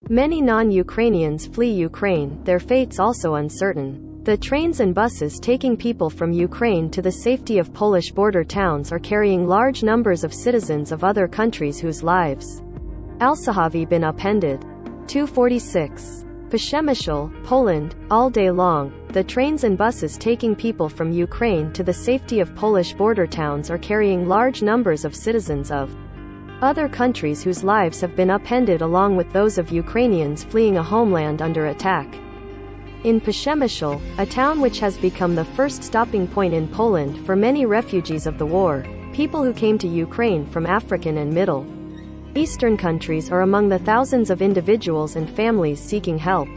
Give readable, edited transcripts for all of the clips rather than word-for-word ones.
Many non-Ukrainians flee Ukraine, their fates also uncertain. The trains and buses taking people from Ukraine to the safety of Polish border towns are carrying large numbers of citizens of other countries whose lives also have been upended. 246. Przemysl, Poland, all day long, the trains and buses taking people from Ukraine to the safety of Polish border towns are carrying large numbers of citizens of other countries whose lives have been upended along with those of Ukrainians fleeing a homeland under attack. In Przemysl, a town which has become the first stopping point in Poland for many refugees of the war, people who came to Ukraine from African and Middle Eastern countries are among the thousands of individuals and families seeking help.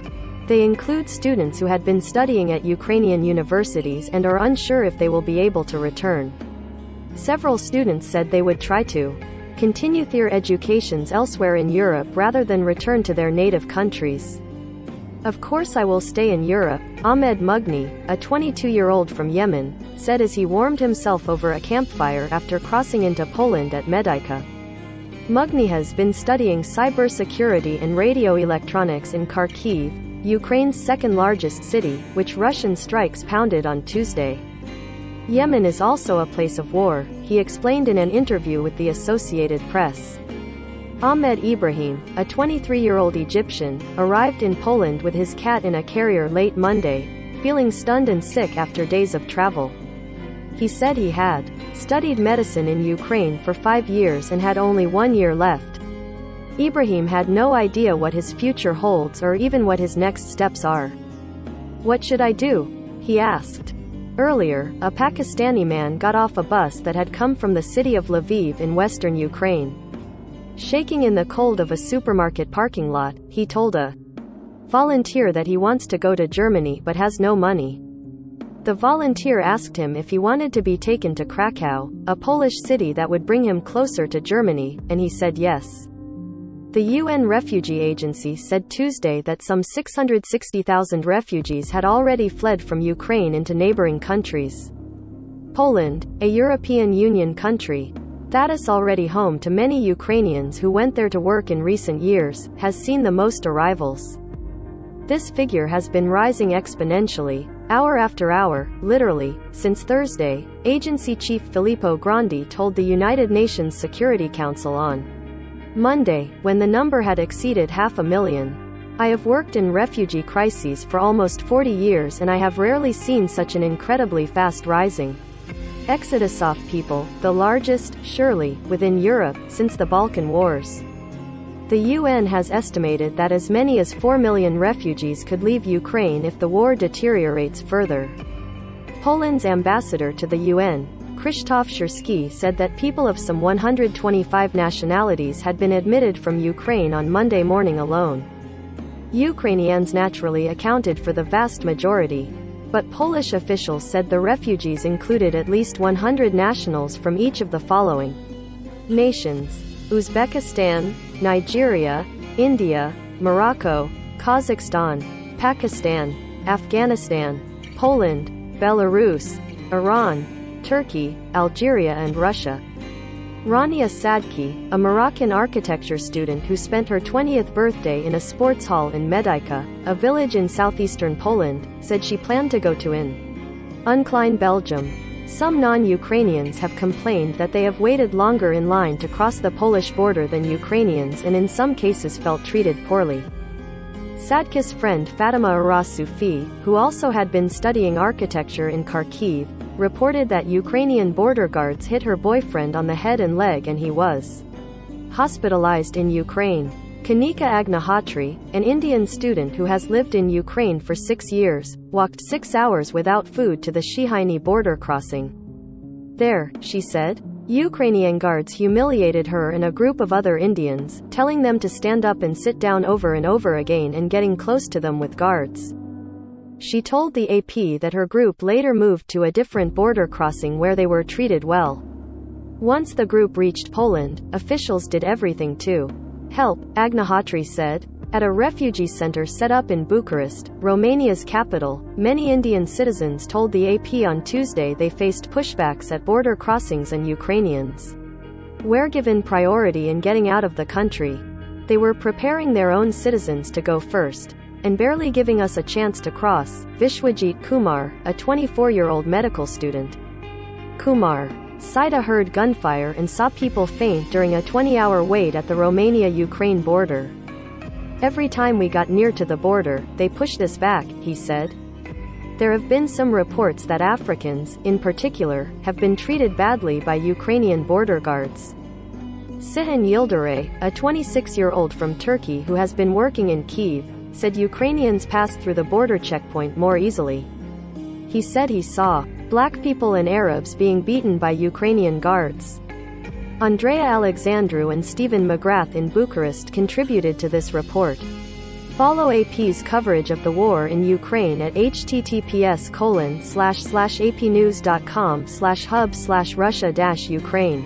They include students who had been studying at Ukrainian universities and are unsure if they will be able to return. Several students said they would try to continue their educations elsewhere in Europe rather than return to their native countries. Of course I will stay in Europe, Ahmed Mugni, a 22-year-old from Yemen, said as he warmed himself over a campfire after crossing into Poland at Medyka. Mugni has been studying cybersecurity and radio electronics in Kharkiv, Ukraine's second-largest city, which Russian strikes pounded on Tuesday. Yemen is also a place of war, he explained in an interview with the Associated Press. Ahmed Ibrahim, a 23-year-old Egyptian, arrived in Poland with his cat in a carrier late Monday, feeling stunned and sick after days of travel. He said he had studied medicine in Ukraine for 5 years and had only 1 year left. Ibrahim had no idea what his future holds or even what his next steps are. "What should I do?" he asked. Earlier, a Pakistani man got off a bus that had come from the city of Lviv in western Ukraine. Shaking in the cold of a supermarket parking lot, he told a volunteer that he wants to go to Germany but has no money. The volunteer asked him if he wanted to be taken to Krakow, a Polish city that would bring him closer to Germany, and he said yes. The UN Refugee Agency said Tuesday that some 660,000 refugees had already fled from Ukraine into neighboring countries. Poland, a European Union country that is already home to many Ukrainians who went there to work in recent years, has seen the most arrivals. This figure has been rising exponentially, hour after hour, literally, since Thursday, agency chief Filippo Grandi told the United Nations Security Council on Monday, when the number had exceeded 500,000. "I have worked in refugee crises for almost 40 years and I have rarely seen such an incredibly fast rising exodus of people, the largest, surely, within Europe, since the Balkan Wars." The UN has estimated that as many as 4 million refugees could leave Ukraine if the war deteriorates further. Poland's ambassador to the UN, Krzysztof Sierski, said that people of some 125 nationalities had been admitted from Ukraine on Monday morning alone. Ukrainians naturally accounted for the vast majority, but Polish officials said the refugees included at least 100 nationals from each of the following nations: Uzbekistan, Nigeria, India, Morocco, Kazakhstan, Pakistan, Afghanistan, Poland, Belarus, Iran, Turkey, Algeria and Russia. Rania Sadki, a Moroccan architecture student who spent her 20th birthday in a sports hall in Medyka, a village in southeastern Poland, said she planned to go to an Uncline, Belgium. Some non-Ukrainians have complained that they have waited longer in line to cross the Polish border than Ukrainians and in some cases felt treated poorly. Sadki's friend Fatima Aras Sufi, who also had been studying architecture in Kharkiv, reported that Ukrainian border guards hit her boyfriend on the head and leg and he was hospitalized in Ukraine. Kanika Agnihatri, an Indian student who has lived in Ukraine for 6 years, walked 6 hours without food to the Shihaini border crossing. There, she said, Ukrainian guards humiliated her and a group of other Indians, telling them to stand up and sit down over and over again and getting close to them with guards. She told the AP that her group later moved to a different border crossing where they were treated well. Once the group reached Poland, officials did everything to help, Agnihatri said. At a refugee center set up in Bucharest, Romania's capital, many Indian citizens told the AP on Tuesday they faced pushbacks at border crossings and Ukrainians were given priority in getting out of the country. They were preparing their own citizens to go first, and barely giving us a chance to cross. Vishwajit Kumar, a 24-year-old medical student. Kumar. Saida heard gunfire and saw people faint during a 20-hour wait at the Romania-Ukraine border. Every time we got near to the border, they pushed us back, he said. There have been some reports that Africans, in particular, have been treated badly by Ukrainian border guards. Sihan Yildiray, a 26-year-old from Turkey who has been working in Kyiv, said Ukrainians passed through the border checkpoint more easily. He said he saw black people and Arabs being beaten by Ukrainian guards. Andrea Alexandru and Stephen McGrath in Bucharest contributed to this report. Follow AP's coverage of the war in Ukraine at https://apnews.com/hub/Russia-Ukraine.